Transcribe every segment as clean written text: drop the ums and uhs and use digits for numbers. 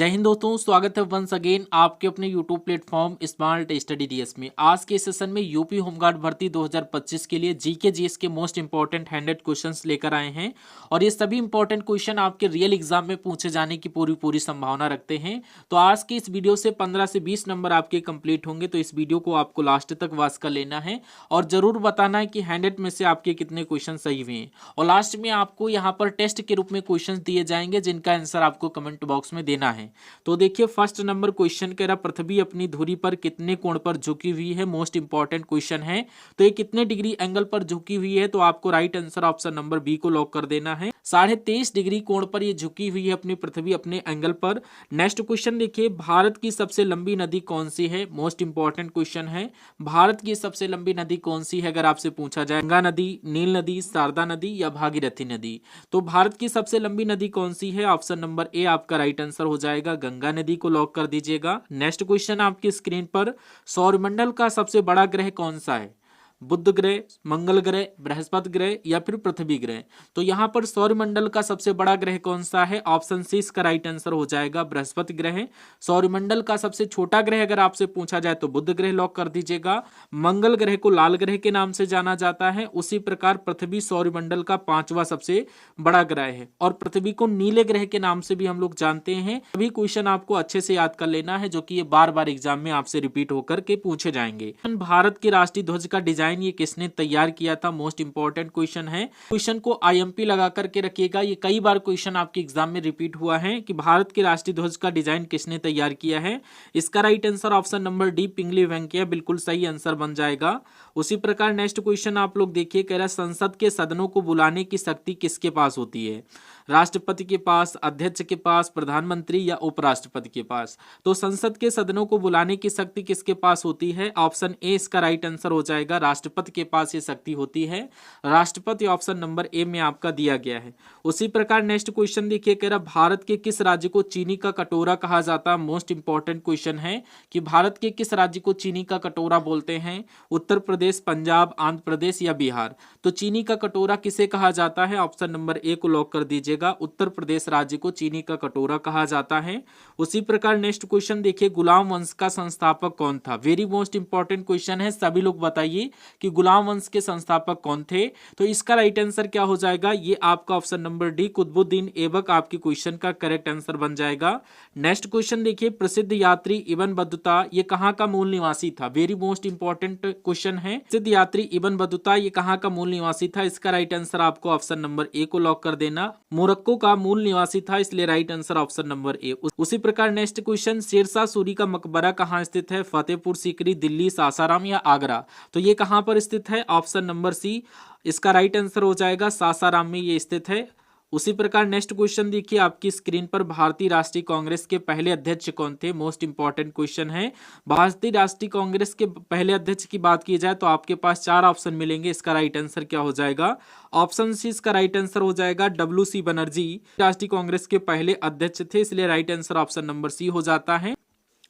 जय हिंद दोस्तों, स्वागत है वंस अगेन आपके अपने YouTube platform smart study DS में। आज के सेशन में यूपी होमगार्ड भर्ती 2025 के लिए जीके जीएस के मोस्ट इंपॉर्टेंट 100 क्वेश्चंस लेकर आए हैं और ये सभी इंपॉर्टेंट क्वेश्चन आपके रियल एग्जाम में पूछे जाने की पूरी संभावना रखते हैं। तो आज के इस वीडियो से 15 से 20 नंबर आपके कंप्लीट होंगे, तो इस वीडियो को आपको लास्ट तक वॉच कर लेना है और जरूर बताना है कि 100 में से आपके कितने क्वेश्चन सही हुए हैं। और लास्ट में आपको यहाँ पर टेस्ट के रूप में क्वेश्चन दिए जाएंगे जिनका आंसर आपको कमेंट बॉक्स में देना है। तो देखिए, फर्स्ट नंबर क्वेश्चन कह रहा पृथ्वी अपनी धुरी पर कितने कोण पर झुकी हुई है। मोस्ट इंपॉर्टेंट क्वेश्चन है। तो ये कितने डिग्री एंगल पर झुकी हुई है, तो आपको right answer option number B को लॉक कर देना है। 23.5 डिग्री कोण पर ये झुकी हुई है अपनी पृथ्वी अपने एंगल पर। नेक्स्ट क्वेश्चन देखिए, भारत की सबसे लंबी नदी कौन सी है। मोस्ट इंपॉर्टेंट क्वेश्चन है, भारत की सबसे लंबी नदी कौन सी है अगर आपसे पूछा जाए। गंगा नदी, नील नदी, शारदा नदी या भागीरथी नदी। तो भारत की सबसे लंबी नदी कौन सी है, ऑप्शन नंबर ए आपका राइट आंसर हो जाएगा, गंगा नदी को लॉक कर दीजिएगा। नेक्स्ट क्वेश्चन आपकी स्क्रीन पर, सौरमंडल का सबसे बड़ा ग्रह कौन सा है। बुध ग्रह, मंगल ग्रह, बृहस्पति ग्रह या फिर पृथ्वी ग्रह। तो यहाँ पर सौरमंडल का सबसे बड़ा ग्रह कौन सा है, ऑप्शन सी इसका राइट आंसर हो जाएगा, बृहस्पति ग्रह। सौरमंडल का सबसे छोटा ग्रह अगर आपसे पूछा जाए तो बुध ग्रह लॉक कर दीजिएगा। मंगल ग्रह को लाल ग्रह के नाम से जाना जाता है। उसी प्रकार पृथ्वी सौरमंडल का 5वां सबसे बड़ा ग्रह है और पृथ्वी को नीले ग्रह के नाम से भी हम लोग जानते हैं। सभी क्वेश्चन आपको अच्छे से याद कर लेना है, जो कि ये बार बार एग्जाम में आपसे रिपीट होकर के पूछे जाएंगे। भारत के राष्ट्रीय ध्वज का डिजाइन ये किसने तैयार किया था। मोस्ट इंपॉर्टेंट क्वेश्चन है। क्वेश्चन को आईएमपी लगा करके रखिएगा, ये कई बार क्वेश्चन आपके एग्जाम में रिपीट हुआ है कि भारत के राष्ट्रीय ध्वज का डिजाइन किसने तैयार किया है। इसका right answer option number D Pingali Venkayya बिल्कुल सही आंसर बन जाएगा। उसी प्रकार नेक्स्ट क्वेश्चन आप लोग देखिए, कह रहा है संसद के सदनों को बुलाने की शक्ति किसके पास होती है। राष्ट्रपति के पास, अध्यक्ष के पास, प्रधानमंत्री या उपराष्ट्रपति के पास। तो संसद के सदनों को बुलाने की शक्ति किसके पास होती है, ऑप्शन ए इसका राइट आंसर हो जाएगा, राष्ट्रपति के पास ये शक्ति होती है। राष्ट्रपति ऑप्शन नंबर ए में आपका दिया गया है। उसी प्रकार नेक्स्ट क्वेश्चन देखिए, कह रहा भारत के किस राज्य को चीनी का कटोरा कहा जाता है। मोस्ट इंपॉर्टेंट क्वेश्चन है कि भारत के किस राज्य को चीनी का कटोरा बोलते हैं। उत्तर प्रदेश, पंजाब, आंध्र प्रदेश या बिहार। तो चीनी का कटोरा किसे कहा जाता है, ऑप्शन नंबर ए को लॉक कर दीजिएगा, उत्तर प्रदेश राज्य को चीनी का कटोरा कहा जाता है। उसी प्रकार नेक्स्ट क्वेश्चन देखिए, गुलाम वंश का संस्थापक कौन था। वेरी मोस्ट इंपॉर्टेंट क्वेश्चन है, सभी लोग बताइए कि गुलाम वंश के संस्थापक कौन थे। तो इसका राइट आंसर क्या हो जाएगा, ये आपका option number D Qutubuddin Aibak आपकी क्वेश्चन का करेक्ट आंसर बन जाएगा। नेक्स्ट क्वेश्चन देखिए, प्रसिद्ध यात्री इब्न बतूता ये कहाँ का मूल निवासी था। वेरी मोस्ट इंपॉर्टेंट क्वेश्चन है, प्रसिद्ध यात्री इब्न बतूता ये कहाँ का मूल निवासी था। इसका राइट आंसर आपको ऑप्शन नंबर ए को लॉक कर देना, मोरक्को का मूल निवासी था, इसलिए right answer option number A. उसी प्रकार नेक्स्ट क्वेश्चन, शेरशाह सूरी का मकबरा कहाँ स्थित है। फतेहपुर सीकरी, दिल्ली, सासाराम या आगरा। तो ये कहाँ पर स्थित है, ऑप्शन नंबर सी इसका राइट आंसर हो जाएगा, सासाराम में ये स्थित है। उसी प्रकार नेक्स्ट क्वेश्चन देखिए आपकी स्क्रीन पर, भारतीय राष्ट्रीय कांग्रेस के पहले अध्यक्ष कौन थे। मोस्ट इंपॉर्टेंट क्वेश्चन है। भारतीय राष्ट्रीय कांग्रेस के पहले अध्यक्ष की बात की जाए तो आपके पास 4 ऑप्शन मिलेंगे। इसका राइट आंसर क्या हो जाएगा, ऑप्शन सी इसका राइट आंसर हो जाएगा, WC बनर्जी राष्ट्रीय कांग्रेस के पहले अध्यक्ष थे, इसलिए right answer option number C हो जाता है।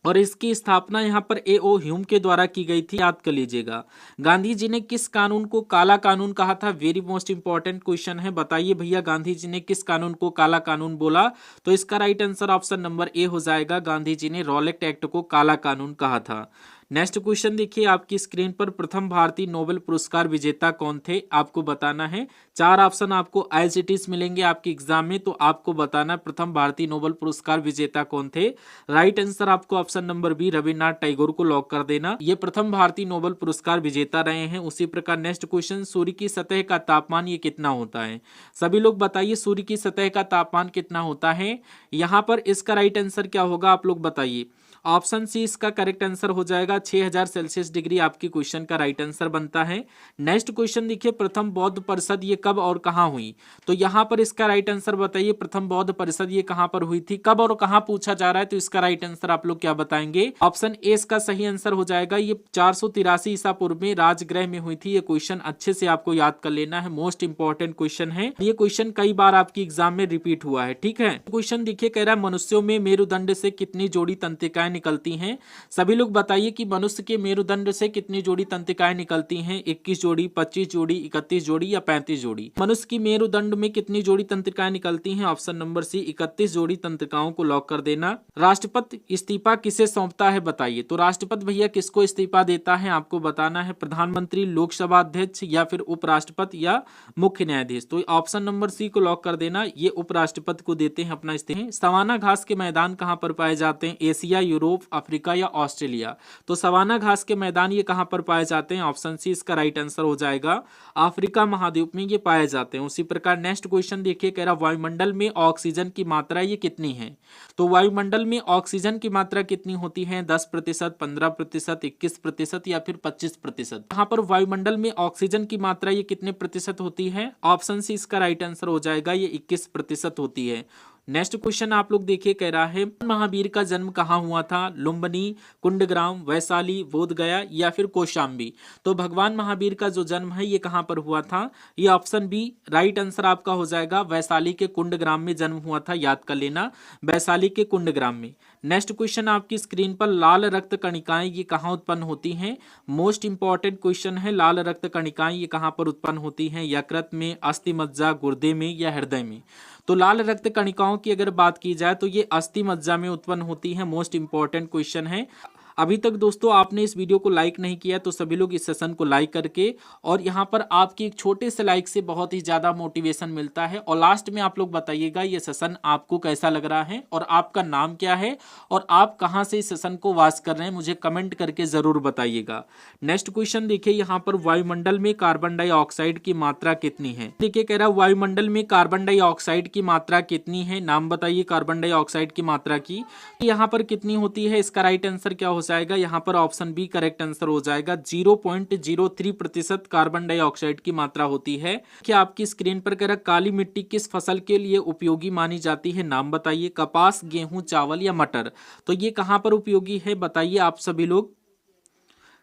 और इसकी स्थापना यहाँ पर A.O. ह्यूम के द्वारा की गई थी, याद कर लीजिएगा। गांधी जी ने किस कानून को काला कानून कहा था। वेरी मोस्ट इंपॉर्टेंट क्वेश्चन है, बताइए भैया गांधी जी ने किस कानून को काला कानून बोला। तो इसका right answer option number A हो जाएगा, गांधी जी ने रॉलेट एक्ट को काला कानून कहा था। नेक्स्ट क्वेश्चन देखिए आपकी स्क्रीन पर, प्रथम भारतीय नोबेल पुरस्कार विजेता कौन थे, आपको बताना है। 4 ऑप्शन आपको एज इट इज मिलेंगे आपके एग्जाम में, तो आपको बताना प्रथम भारतीय नोबेल पुरस्कार विजेता कौन थे। राइट आंसर आपको option number B Rabindranath Tagore को लॉक कर देना, ये प्रथम भारतीय नोबेल पुरस्कार विजेता रहे हैं। उसी प्रकार नेक्स्ट क्वेश्चन, सूर्य की सतह का तापमान ये कितना होता है। सभी लोग बताइए सूर्य की सतह का तापमान कितना होता है। यहाँ पर इसका राइट आंसर क्या होगा, आप लोग बताइए। ऑप्शन सी इसका करेक्ट आंसर हो जाएगा, 6000 सेल्सियस डिग्री आपकी क्वेश्चन का राइट आंसर बनता है। नेक्स्ट क्वेश्चन देखिए, प्रथम बौद्ध परिषद ये कब और कहां हुई। तो यहां पर इसका राइट आंसर बताइए, प्रथम बौद्ध परिषद ये कहां पर हुई थी, कब और कहां पूछा जा रहा है। तो इसका राइट आंसर आप लोग क्या बताएंगे, ऑप्शन ए इसका सही आंसर हो जाएगा। ये 483 ईसा पूर्व में राजगृह में हुई थी। ये क्वेश्चन अच्छे से आपको याद कर लेना है, मोस्ट इंपॉर्टेंट क्वेश्चन है। ये क्वेश्चन कई बार आपकी एग्जाम में रिपीट हुआ है, ठीक है। क्वेश्चन देखिए, कह रहा है मनुष्यों में मेरुदंड से कितनी जोड़ी तंत्रिकाएं तंत्रिकाएं निकलती हैं? सभी लोग बताइए कि मनुष्य के मेरुदंड से कितनी जोड़ी तंत्रिकाएं निकलती हैं? 21 जोड़ी, 25 जोड़ी, 31 जोड़ी या 35 जोड़ी? मनुष्य की मेरुदंड में कितनी जोड़ी तंत्रिकाएं निकलती हैं? ऑप्शन नंबर सी 31 जोड़ी तंत्रिकाओं को लॉक कर देना। राष्ट्रपति इस्तीफा किसे सौंपता है बताइए? तो राष्ट्रपति भैया किसको इस्तीफा देता है आपको बताना है, प्रधानमंत्री, लोकसभा अध्यक्ष या फिर उपराष्ट्रपति या मुख्य न्यायाधीश। तो ऑप्शन नंबर सी को लॉक कर देना, ये उपराष्ट्रपति को देते हैं अपना इस्तीफा। सवाना घास के मैदान कहां पर पाए जाते हैं? एशिया, यूरोप, अफ्रीका या ऑस्ट्रेलिया? तो सवाना घास के मैदान ये कहां पर पाए जाते हैं? ऑप्शन सी इसका राइट आंसर हो जाएगा, अफ्रीका महाद्वीप में ये पाए जाते हैं। उसी प्रकार नेक्स्ट क्वेश्चन देखिए, कह रहा वायुमंडल में ऑक्सीजन की मात्रा ये कितनी है? तो वायुमंडल में ऑक्सीजन की मात्रा कितनी होती है? 10%, 15%, 21% या फिर 25%? यहाँ पर वायुमंडल में ऑक्सीजन की मात्रा ये कितने प्रतिशत होती है? ऑप्शन सी इसका राइट आंसर हो जाएगा, ये 21% होती है। नेक्स्ट क्वेश्चन आप लोग देखिए, कह रहा है महावीर का जन्म कहाँ हुआ था? लुम्बिनी, कुंडग्राम, वैशाली, बोधगया या फिर कौशाम्बी? तो भगवान महावीर का जो जन्म है ये कहाँ पर हुआ था? ये ऑप्शन बी राइट आंसर आपका हो जाएगा, वैशाली के कुंडग्राम में जन्म हुआ था, याद कर लेना, वैशाली के कुंडग्राम में। नेक्स्ट क्वेश्चन आपकी स्क्रीन पर, लाल रक्त कणिकाएं ये कहाँ उत्पन्न होती हैं? मोस्ट इंपॉर्टेंट क्वेश्चन है, लाल रक्त कणिकाएं ये कहाँ पर उत्पन्न होती हैं? यकृत में, अस्थि मज्जा, गुर्दे में या हृदय में? तो लाल रक्त कणिकाओं की अगर बात की जाए तो ये अस्थि मज्जा में उत्पन्न होती है। मोस्ट इंपॉर्टेंट क्वेश्चन है। अभी तक दोस्तों आपने इस वीडियो को लाइक नहीं किया तो सभी लोग इस सेशन को लाइक करके, और यहाँ पर आपकी एक छोटे से लाइक से बहुत ही ज़्यादा मोटिवेशन मिलता है। और लास्ट में आप लोग बताइएगा ये सेशन आपको कैसा लग रहा है और आपका नाम क्या है और आप कहाँ से इस सेशन को वॉच कर रहे हैं, मुझे कमेंट करके ज़रूर बताइएगा। नेक्स्ट क्वेश्चन देखिए, यहाँ पर वायुमंडल में कार्बन डाइऑक्साइड की मात्रा कितनी है? देखिए कह रहा है वायुमंडल में कार्बन डाइऑक्साइड की मात्रा कितनी है? नाम बताइए कार्बन डाइऑक्साइड की मात्रा की। यहाँ पर कितनी होती है? इसका राइट आंसर क्या हो जाएगा? यहाँ पर ऑप्शन बी करेक्ट आंसर हो जाएगा, 0.03% कार्बन डाइऑक्साइड की मात्रा होती है। क्या आपकी स्क्रीन पर कह रहा काली मिट्टी किस फसल के लिए उपयोगी मानी जाती है? नाम बताइए, कपास, गेहूं, चावल या मटर? तो ये कहां पर उपयोगी है बताइए आप सभी लोग।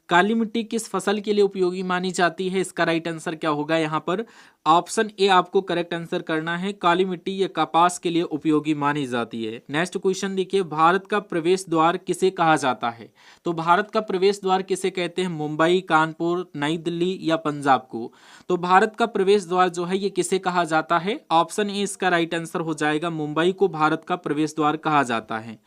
काली मिट्टी किस फसल के लिए उपयोगी मानी जाती है? इसका राइट आंसर क्या होगा? यहाँ पर ऑप्शन ए आपको करेक्ट आंसर करना है, काली मिट्टी या कपास के लिए उपयोगी मानी जाती है। नेक्स्ट क्वेश्चन देखिए, भारत का प्रवेश द्वार किसे कहा जाता है? तो भारत का प्रवेश द्वार किसे कहते हैं? मुंबई, कानपुर, नई दिल्ली या पंजाब को? तो भारत का प्रवेश द्वार जो है ये किसे कहा जाता है? ऑप्शन ए इसका राइट आंसर हो जाएगा, मुंबई को भारत का प्रवेश द्वार कहा जाता है।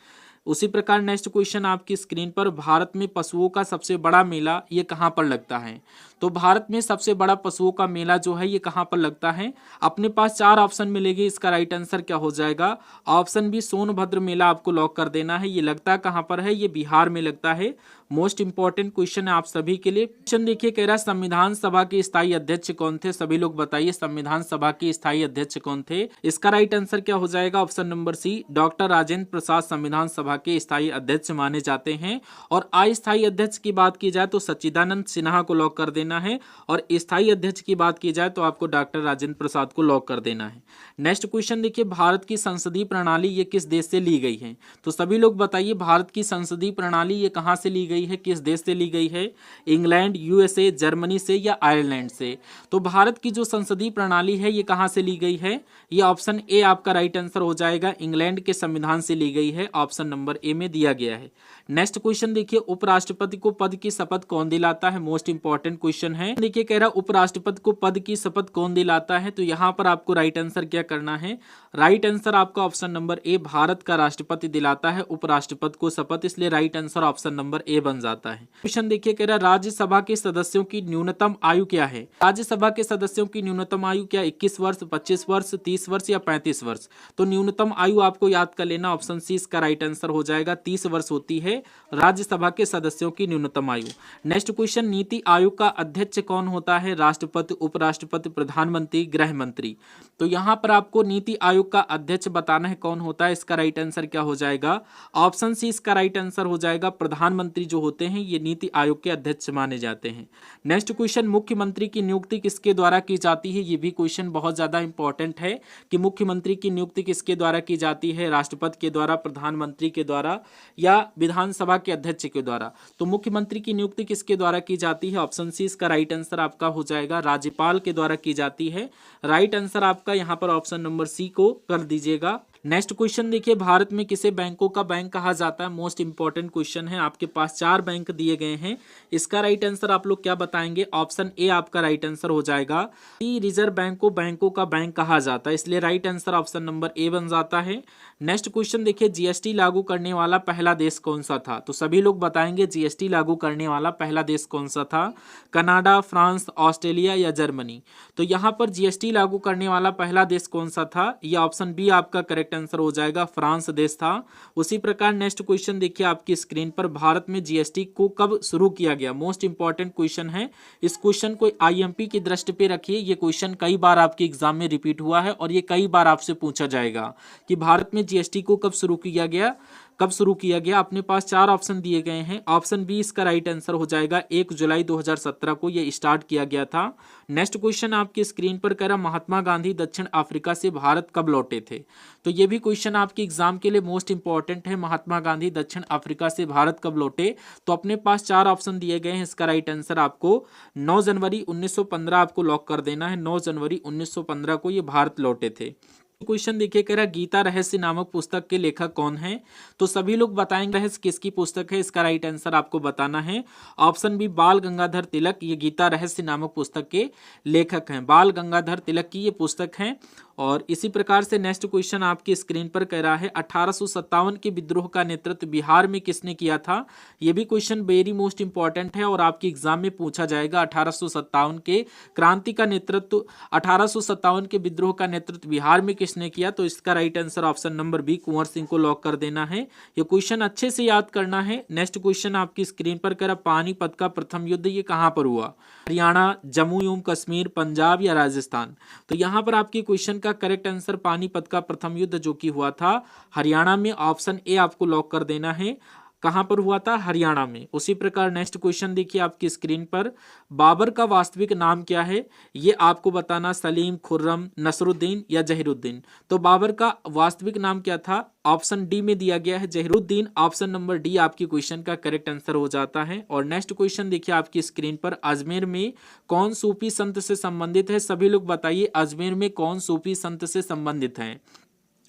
उसी प्रकार नेक्स्ट क्वेश्चन आपकी स्क्रीन पर, भारत में पशुओं का सबसे बड़ा मेला ये कहाँ पर लगता है? तो भारत में सबसे बड़ा पशुओं का मेला जो है ये कहाँ पर लगता है? अपने पास 4 ऑप्शन मिलेगी, इसका राइट आंसर क्या हो जाएगा? ऑप्शन बी सोनभद्र मेला आपको लॉक कर देना है। ये लगता कहाँ पर है? ये बिहार में लगता है। मोस्ट इंपॉर्टेंट क्वेश्चन है आप सभी के लिए। क्वेश्चन देखिए, कह रहा है संविधान सभा के स्थायी अध्यक्ष कौन थे? सभी लोग बताइए संविधान सभा के स्थायी अध्यक्ष कौन थे? इसका राइट आंसर क्या हो जाएगा? Option number C, doctor Rajendra Prasad संविधान सभा के स्थायी अध्यक्ष माने जाते हैं। और अस्थायी अध्यक्ष की बात की जाए तो सच्चिदानंद सिन्हा को लॉक कर देना है, और स्थायी अध्यक्ष की बात की जाए तो आपको डॉक्टर राजेंद्र प्रसाद को लॉक कर देना है। नेक्स्ट क्वेश्चन देखिए, भारत की संसदीय प्रणाली ये किस देश से ली गई है? तो सभी लोग बताइए भारत की संसदीय प्रणाली ये कहां से ली गई है, किस देश से ली गई है? इंग्लैंड, यूएसए, जर्मनी से या आयरलैंड से? तो भारत की जो संसदीय प्रणाली है ये कहां से ली गई है? ये ऑप्शन ए आपका राइट आंसर हो जाएगा, इंग्लैंड के संविधान से ली गई है, ऑप्शन नंबर ए में दिया गया है। नेक्स्ट क्वेश्चन देखिए, उपराष्ट्रपति को पद की शपथ कौन दिलाता है? मोस्ट इंपॉर्टेंट क्वेश्चन है। देखिए कह रहा उपराष्ट्रपति को पद की शपथ कौन दिलाता है? तो यहाँ पर आपको राइट आंसर क्या करना है? राइट आंसर आपका ऑप्शन नंबर ए, भारत का राष्ट्रपति दिलाता है उपराष्ट्रपति को शपथ, इसलिए right answer option number A बन जाता है। क्वेश्चन देखिए कह रहा राज्यसभा के सदस्यों की न्यूनतम आयु क्या है? राज्यसभा के सदस्यों की न्यूनतम आयु क्या? 21 वर्ष, 25 वर्ष, 30 वर्ष या 35 वर्ष? तो न्यूनतम आयु आपको याद कर लेना, ऑप्शन सी इसका राइट आंसर हो जाएगा, 30 वर्ष होती है राज्यसभा के सदस्यों की न्यूनतम आयु। नेक्स्ट क्वेश्चन, नीति आयोग का अध्यक्ष कौन होता है? राष्ट्रपति, उपराष्ट्रपति, प्रधानमंत्री, गृह मंत्री? तो यहाँ पर आपको नीति आयोग का अध्यक्ष बताना है कौन होता है। इसका राइट आंसर क्या हो जाएगा? ऑप्शन सी इसका राइट आंसर हो जाएगा, प्रधानमंत्री जो होते हैं ये नीति आयोग के अध्यक्ष माने जाते हैं। नेक्स्ट क्वेश्चन, मुख्यमंत्री की नियुक्ति किसके द्वारा की जाती है? ये भी क्वेश्चन बहुत ज्यादा इंपॉर्टेंट है कि मुख्यमंत्री की नियुक्ति किसके द्वारा की जाती है? राष्ट्रपति के द्वारा, प्रधानमंत्री के द्वारा या विधानसभा के अध्यक्ष के द्वारा? तो मुख्यमंत्री की नियुक्ति किसके द्वारा की जाती है? ऑप्शन सी इसका राइट आंसर आपका हो जाएगा, राज्यपाल के द्वारा की जाती है। राइट आंसर आपका यहाँ पर ऑप्शन नंबर सी को कर दीजिएगा। नेक्स्ट क्वेश्चन देखिए, भारत में किसे बैंकों का बैंक कहा जाता है? मोस्ट इंपॉर्टेंट क्वेश्चन है। आपके पास 4 बैंक दिए गए हैं, इसका राइट आंसर आप लोग क्या बताएंगे? ऑप्शन ए आपका राइट आंसर हो जाएगा। रिजर्व बैंक को बैंकों का बैंक कहा जाता है, इसलिए right answer option number A बन जाता है। नेक्स्ट क्वेश्चन देखिए, जीएसटी लागू करने वाला पहला देश कौन सा था? तो सभी लोग बताएंगे जीएसटी लागू करने वाला पहला देश कौन सा था? कनाडा, फ्रांस, ऑस्ट्रेलिया या जर्मनी? तो यहाँ पर जीएसटी लागू करने वाला पहला देश कौन सा था? ये ऑप्शन बी आपका करेक्ट आंसर हो जाएगा, फ्रांस देश था। उसी प्रकार नेक्स्ट क्वेश्चन देखिए आपकी स्क्रीन पर, भारत में जीएसटी को कब शुरू किया गया? मोस्ट इंपॉर्टेंट क्वेश्चन है। इस क्वेश्चन को आईएमपी की दृष्टि पे रखिए, ये क्वेश्चन कई बार आपके एग्जाम में रिपीट हुआ है और ये कई बार आपसे पूछा जाएगा कि भारत में जीएसटी को कब शुरू किया गया, कब शुरू किया गया। अपने पास 4 ऑप्शन दिए गए हैं, ऑप्शन बी इसका राइट आंसर हो जाएगा, 1 जुलाई 2017 को ये स्टार्ट किया गया था। नेक्स्ट क्वेश्चन आपकी स्क्रीन पर कह रहा, महात्मा गांधी दक्षिण अफ्रीका से भारत कब लौटे थे? तो ये भी क्वेश्चन आपके एग्जाम के लिए मोस्ट इंपॉर्टेंट है, महात्मा गांधी दक्षिण अफ्रीका से भारत कब लौटे? तो अपने पास 4 ऑप्शन दिए गए हैं, इसका राइट आंसर आपको 9 जनवरी 1915 आपको लॉक कर देना है। 9 जनवरी 1915 को ये भारत लौटे थे। क्वेश्चन देखिए, कह रहा गीता रहस्य नामक पुस्तक के लेखक कौन है? तो सभी लोग बताएंगे रहस्य किसकी पुस्तक है, इसका राइट आंसर आपको बताना है। ऑप्शन बी बाल गंगाधर तिलक, ये गीता रहस्य नामक पुस्तक के लेखक हैं, बाल गंगाधर तिलक की ये पुस्तक है। और इसी प्रकार से नेक्स्ट क्वेश्चन आपकी स्क्रीन पर कह रहा है, 1857 के विद्रोह का नेतृत्व बिहार में किसने किया था? ये भी क्वेश्चन वेरी मोस्ट इंपॉर्टेंट है और आपके एग्जाम में पूछा जाएगा। 1857 के क्रांति का नेतृत्व, 1857 के विद्रोह का नेतृत्व बिहार में किसने किया? तो इसका right answer option number B Kunwar Singh को लॉक कर देना है। ये क्वेश्चन अच्छे से याद करना है। नेक्स्ट क्वेश्चन आपकी स्क्रीन पर कह रहा, पानीपत का प्रथम युद्ध ये कहां पर हुआ? हरियाणा, जम्मू एवं कश्मीर, पंजाब या राजस्थान? तो यहाँ पर आपकी क्वेश्चन का करेक्ट आंसर, पानीपत का प्रथम युद्ध जो कि हुआ था हरियाणा में, ऑप्शन ए आपको लॉक कर देना है। कहां पर हुआ था? हरियाणा में। उसी प्रकार नेक्स्ट क्वेश्चन देखिए आपकी स्क्रीन पर, बाबर का वास्तविक नाम क्या है? ये आपको बताना, सलीम, खुर्रम, नसरुद्दीन या जहीरुद्दीन? तो बाबर का वास्तविक नाम क्या था? ऑप्शन डी में दिया गया है जहीरुद्दीन। ऑप्शन नंबर डी आपकी क्वेश्चन का करेक्ट आंसर हो जाता है। और नेक्स्ट क्वेश्चन देखिए आपकी स्क्रीन पर, अजमेर में कौन सूफी संत से संबंधित है? सभी लोग बताइए अजमेर में कौन सूफी संत से संबंधित है?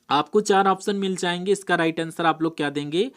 आपको 4 ऑप्शन मिल जाएंगे, इसका राइट आंसर आप लोग क्या देंगे?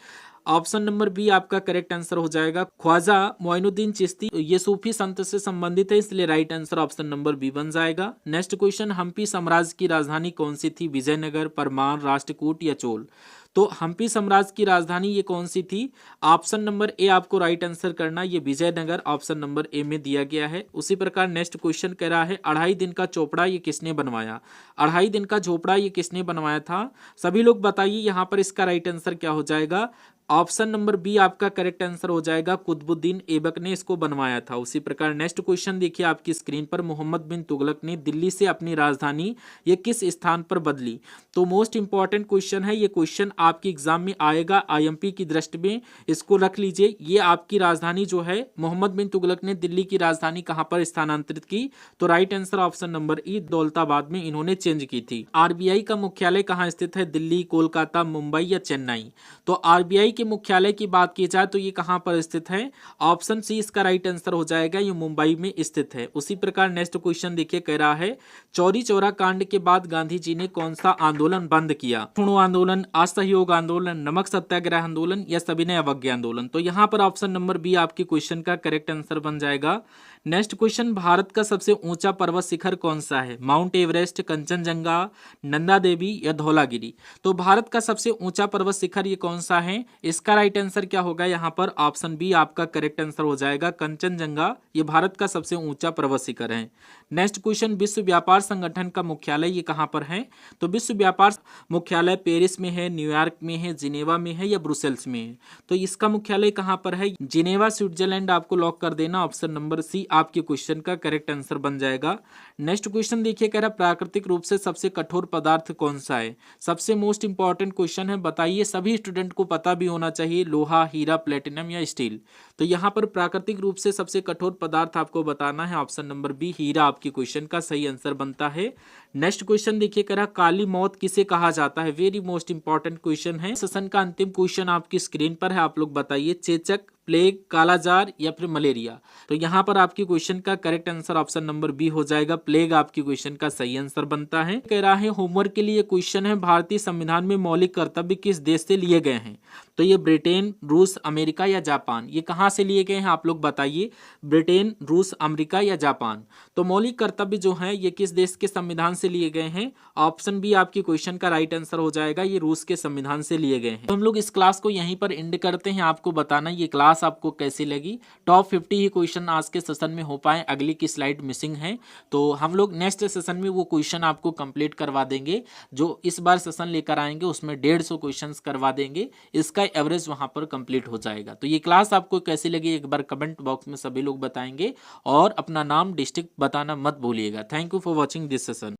ऑप्शन नंबर बी आपका करेक्ट आंसर हो जाएगा, ख्वाजा मोइनुद्दीन चिश्ती, ये सूफी संत से संबंधित है, इसलिए right answer option number B बन जाएगा। नेक्स्ट क्वेश्चन, हम्पी साम्राज्य की राजधानी कौन सी थी? विजयनगर, परमार, राष्ट्रकूट या चोल? तो हम्पी साम्राज्य की राजधानी ये कौन सी थी? ऑप्शन नंबर ए आपको राइट आंसर करना, ये विजयनगर ऑप्शन नंबर ए में दिया गया है। उसी प्रकार नेक्स्ट क्वेश्चन कह रहा है, 2.5 दिन का चोपड़ा ये किसने बनवाया? 2.5 दिन का झोपड़ा ये किसने बनवाया था? सभी लोग बताइए यहाँ पर इसका राइट आंसर क्या हो जाएगा? ऑप्शन नंबर बी आपका करेक्ट आंसर हो जाएगा, कुतुबुद्दीन ऐबक ने इसको बनवाया था। उसी प्रकार नेक्स्ट क्वेश्चन देखिए आपकी स्क्रीन पर, मोहम्मद बिन तुगलक ने दिल्ली से अपनी राजधानी ये किस स्थान पर बदली? तो मोस्ट इंपॉर्टेंट क्वेश्चन है, ये क्वेश्चन आपके एग्जाम में आएगा आईएमपी की दृष्टि में, इसको रख लीजिए। ये आपकी राजधानी जो है, मोहम्मद बिन तुगलक ने दिल्ली की राजधानी कहाँ पर स्थानांतरित की? तो राइट आंसर ऑप्शन नंबर ई, दौलताबाद में इन्होंने चेंज की थी। आरबीआई का मुख्यालय कहाँ स्थित है? दिल्ली, कोलकाता, मुंबई या चेन्नई? तो आरबीआई के मुख्यालय की बात की जाए तो ये कहां पर स्थित है? ऑप्शन सी इसका राइट आंसर हो जाएगा, ये मुंबई में स्थित है। उसी प्रकार नेक्स्ट क्वेश्चन देखिए कह रहा है, चौरी चौरा कांड के बाद गांधी जी ने कौन सा आंदोलन बंद किया? छोड़ो आंदोलन, असहयोग आंदोलन, नमक सत्याग्रह आंदोलन या सविनय अवज्ञा आंदोलन? तो यहाँ पर ऑप्शन नंबर बी आपके क्वेश्चन का करेक्ट आंसर बन जाएगा। नेक्स्ट क्वेश्चन, भारत का सबसे ऊंचा पर्वत शिखर कौन सा है? माउंट एवरेस्ट, कंचनजंगा, नंदा देवी या धौलागिरी? तो भारत का सबसे ऊंचा पर्वत शिखर ये कौन सा है? इसका राइट आंसर क्या होगा? यहाँ पर ऑप्शन बी आपका करेक्ट आंसर हो जाएगा, कंचनजंगा, ये भारत का सबसे ऊंचा पर्वत शिखर है। नेक्स्ट क्वेश्चन, विश्व व्यापार संगठन का मुख्यालय ये कहाँ पर है? तो विश्व व्यापार मुख्यालय पेरिस में है, न्यूयॉर्क में है, जिनेवा में है या ब्रुसेल्स में है? तो इसका मुख्यालय कहाँ पर है? जिनेवा, स्विट्जरलैंड आपको लॉक कर देना, ऑप्शन नंबर सी आपके क्वेश्चन का करेक्ट आंसर बन जाएगा। नेक्स्ट क्वेश्चन देखिए कह रहा, प्राकृतिक रूप से सबसे कठोर पदार्थ कौन सा है? सबसे मोस्ट इंपॉर्टेंट क्वेश्चन है, बताइए, सभी स्टूडेंट को पता भी होना चाहिए, लोहा, हीरा, प्लेटिनम या स्टील? तो यहाँ पर प्राकृतिक रूप से सबसे कठोर पदार्थ आपको बताना है, ऑप्शन नंबर बी हीरा आपके क्वेश्चन का सही आंसर बनता है। नेक्स्ट क्वेश्चन देखिए करा, काली मौत किसे कहा जाता है? वेरी मोस्ट इंपॉर्टेंट क्वेश्चन है। सेशन का अंतिम क्वेश्चन आपकी स्क्रीन पर है, आप लोग बताइए, चेचक, प्लेग, कालाजार या फिर मलेरिया? तो यहाँ पर आपकी क्वेश्चन का correct answer option number B हो जाएगा, प्लेग आपकी क्वेश्चन का सही आंसर बनता है। कह रहा है होमवर्क के लिए क्वेश्चन है, भारतीय संविधान में मौलिक कर्तव्य किस देश से लिए गए हैं? तो ये ब्रिटेन, रूस, अमेरिका या जापान? ये कहाँ से लिए गए हैं आप लोग बताइए, ब्रिटेन, रूस, अमेरिका या जापान? तो मौलिक कर्तव्य जो है ये किस देश के संविधान से लिए गए हैं? ऑप्शन बी आपकी क्वेश्चन का राइट आंसर हो जाएगा, ये रूस के संविधान से लिए गए हैं। तो हम लोग इस क्लास को यहीं पर एंड करते हैं। आपको बताना ये क्लास आपको कैसी लगी। टॉप 50 ही क्वेश्चन आज के सेशन में हो पाए, अगली की स्लाइड मिसिंग है, तो हम लोग नेक्स्ट सेशन में वो क्वेश्चन आपको कंप्लीट करवा देंगे। जो इस बार सेशन लेकर आएंगे उसमें 150 क्वेश्चन करवा देंगे, इसका एवरेज वहां पर कंप्लीट हो जाएगा। तो ये क्लास आपको कैसी लगी एक बार कमेंट बॉक्स में सभी लोग बताएंगे, और अपना नाम, डिस्ट्रिक्ट बताना मत भूलिएगा। Thank you for watching this session.